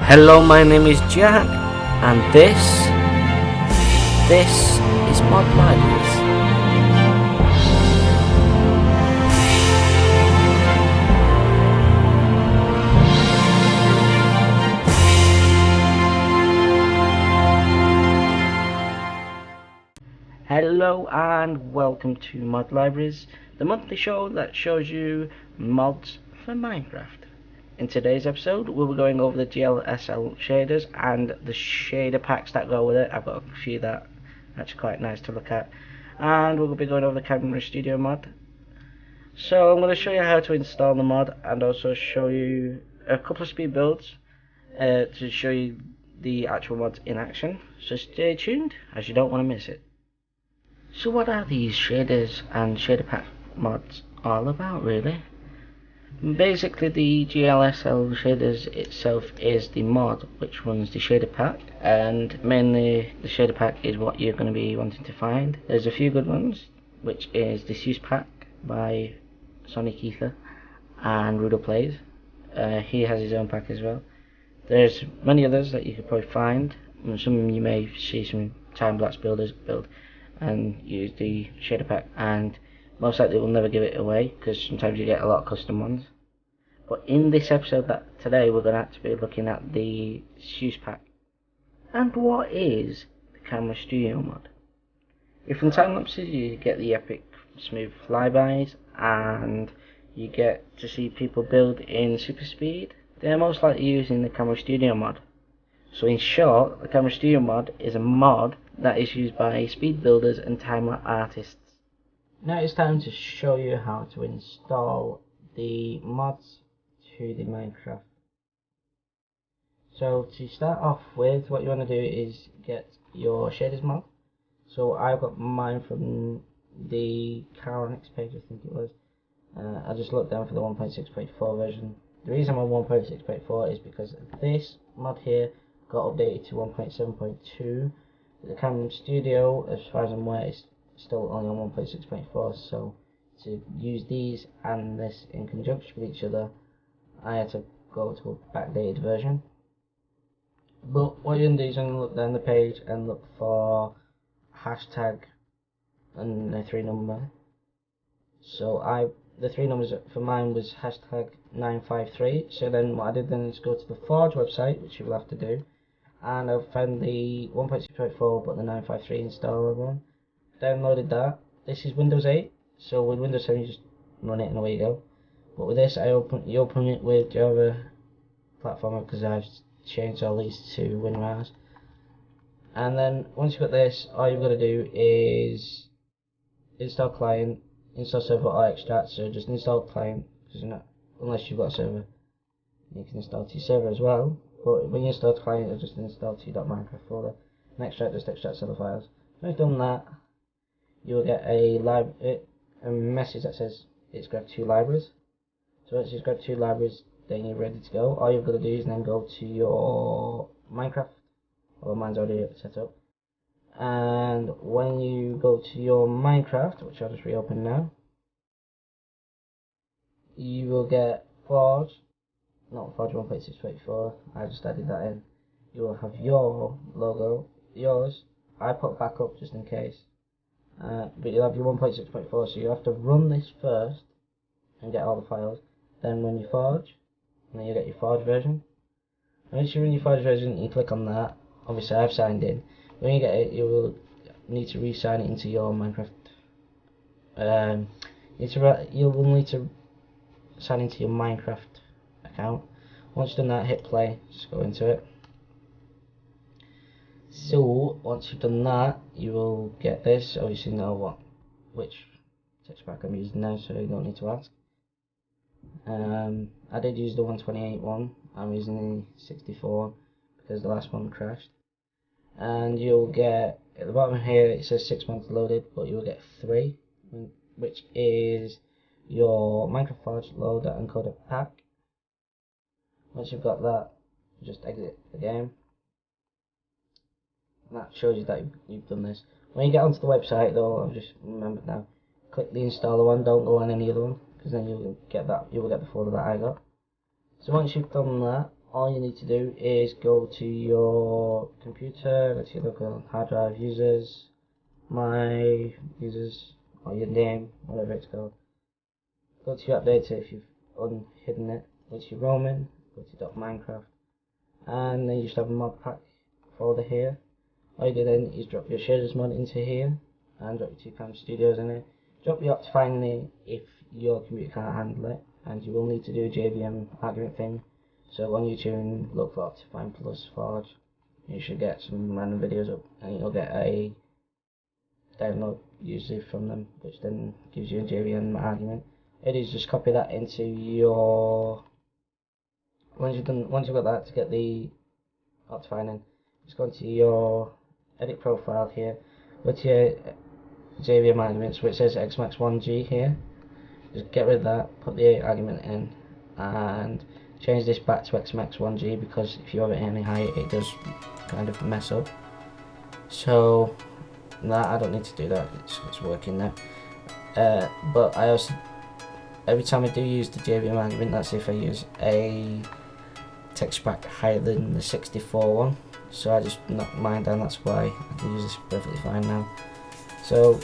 Hello, my name is Jack, and this is Mod Libraries. Hello and welcome to Mod Libraries, the monthly show that shows you mods for Minecraft. In today's episode, we'll be going over the GLSL shaders and the shader packs that go with it. I've got a few that are actually quite nice to look at. And we'll be going over the Camera Studio mod. So I'm going to show you how to install the mod and also show you a couple of speed builds to show you the actual mods in action. So stay tuned, as you don't want to miss it. So what are these shaders and shader pack mods all about, really? Basically, the GLSL shaders itself is the mod which runs the shader pack, and mainly the shader pack is what you're going to be wanting to find. There's a few good ones, which is the Seuss pack by Sonic Ether and Rudo Plays. He has his own pack as well. There's many others that you could probably find. Some you may see some time lapse builders build and use the shader pack, and most likely will never give it away because sometimes you get a lot of custom ones. But in this episode today we're going to have to be looking at the Seuss pack. And what is the Camera Studio mod? If in time lapses you get the epic smooth flybys and you get to see people build in super speed, they're most likely using the Camera Studio mod. So in short, the Camera Studio mod is a mod that is used by speed builders and time-lapse artists. Now it's time to show you how to install the mods to the Minecraft. So to start off with, what you want to do is get your shaders mod. So I've got mine from the Carnix page, I think it was. I just looked down for the 1.6.4 version. The reason I'm on 1.6.4 is because this mod here got updated to 1.7.2. The Camera Studio, as far as I'm aware, is still only on 1.6.4, so to use these and this in conjunction with each other, I had to go to a backdated version. But what you're going to do is you're going to look down the page and look for hashtag and the 3 number. So the 3 numbers for mine was hashtag 953. So then what I did then is go to the Forge website, which you will have to do, and I found the 1.6.4 but the 953 installer one. Downloaded that. This is Windows 8, so with Windows 7 you just run it and away you go. But with this, you open it with Java Platformer because I've changed all these to WinRARs. And then once you've got this, all you've got to do is install client, install server or extract. So just install client, because unless you've got a server, you can install to your server as well. But when you install client, it'll just install to your .minecraft folder. And extract, just extract other files. When you've done that, you'll get a message that says it's grabbed 2 libraries. So once you've grabbed 2 libraries, then you're ready to go. All you've got to do is then go to your Minecraft. Well, mine's already set up. And when you go to your Minecraft, which I'll just reopen now, you will get Forge, not Forge 1.6.4, I just added that in. You will have your logo, yours. I put backup just in case. But you'll have your 1.6.4, so you have to run this first and get all the files. Then run your Forge, and then you get your Forge version. And once you run your Forge version, you click on that. Obviously, I've signed in. When you get it, you will need to re-sign it into your Minecraft. You will need to sign into your Minecraft account. Once you've done that, hit play. Just go into it. So once you've done that, you will get this. Obviously, know which text pack I'm using now, so you don't need to ask. I did use the 128 one. I'm using the 64 because the last one crashed. And you'll get at the bottom here it says 6 months loaded, but you'll get 3, which is your Minecraft Forge loader and encoder pack. Once you've got that, just exit the game. And that shows you that you've done this. When you get onto the website though, I've just remembered now, click the installer one, don't go on any other one, because then you'll get the folder that I got. So once you've done that, all you need to do is go to your computer, let's see, local hard drive users, my users, or your name, whatever it's called. Go to your app data if you've unhidden it, go to your roaming, go to .minecraft, and then you should have a mod pack folder here. All you do then is drop your shaders mod into here, and drop your 2 Camera Studios in it. Drop your OPTIFINE in it if your computer can't handle it, and you will need to do a JVM argument thing. So on YouTube, look for OPTIFINE plus Forge. You should get some random videos up, and you'll get a download usually from them, which then gives you a JVM argument. It is just copy that into your. Once you've got that, to get the OPTIFINE in, just go into your edit profile here. Go to your JVM arguments where it says xmax1g here. Just get rid of that, put the argument in, and change this back to xmax1g, because if you have it any higher it does kind of mess up. So that, I don't need to do that, it's working now. But I also, every time I do use the JVM argument, that's if I use a text pack higher than the 64 one. So I just knock mine down, that's why I can use this perfectly fine now. So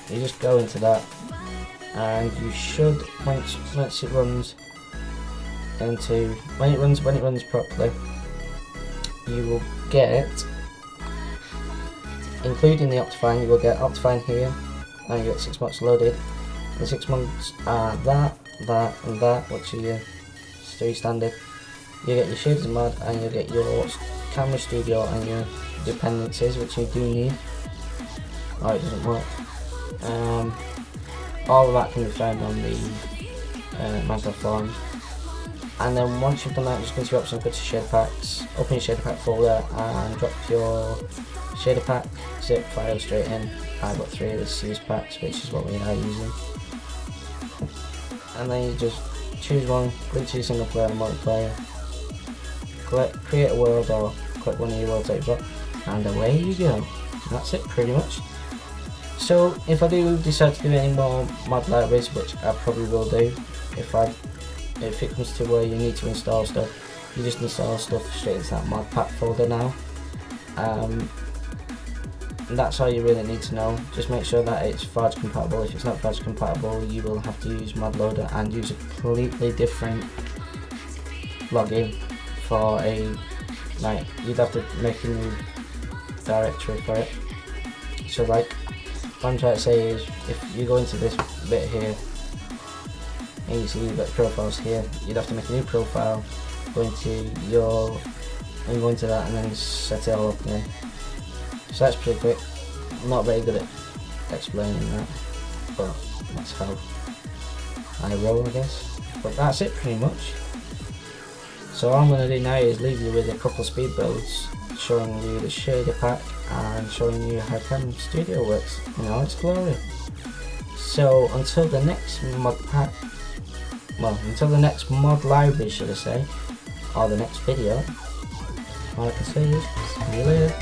you just go into that, and you should, once it runs into, when it runs properly, you will get, including the OPTIFINE, you will get OPTIFINE here, and you get 6 months loaded. The 6 months are that, and that, which are your 3 standard. You get your shaders mod, and you get your camera studio and your dependencies, which you do need. Oh, it doesn't work. All of that can be found on the Minecraft forums. And then once you've done that, just go to your options, go to shader packs, open your shader pack folder, and drop your shader pack zip file straight in. I've got 3 of the series packs, which is what we are using. And then you just choose one, go to your single player and multiplayer, create a world, or click one of your worlds that you've got, and away you go. And that's it pretty much. So if I do decide to do any more mod libraries, which I probably will do, if it comes to where you need to install stuff, you just install stuff straight into that mod pack folder now. And that's all you really need to know. Just make sure that it's Forge compatible. If it's not Forge compatible, you will have to use ModLoader and use a completely different login for you'd have to make a new directory for it. So like, what I'm trying to say is, if you go into this bit here, and you see you've got profiles here, you'd have to make a new profile, go into that, and then set it all up again. So that's pretty quick. I'm not very good at explaining that, but that's how I roll, I guess. But that's it pretty much. So all I'm going to do now is leave you with a couple of speed builds, showing you the shader pack and showing you how Camera Studio works in all its glory. So until the next until the next mod library, should I say, or the next video, all I can say is see you later.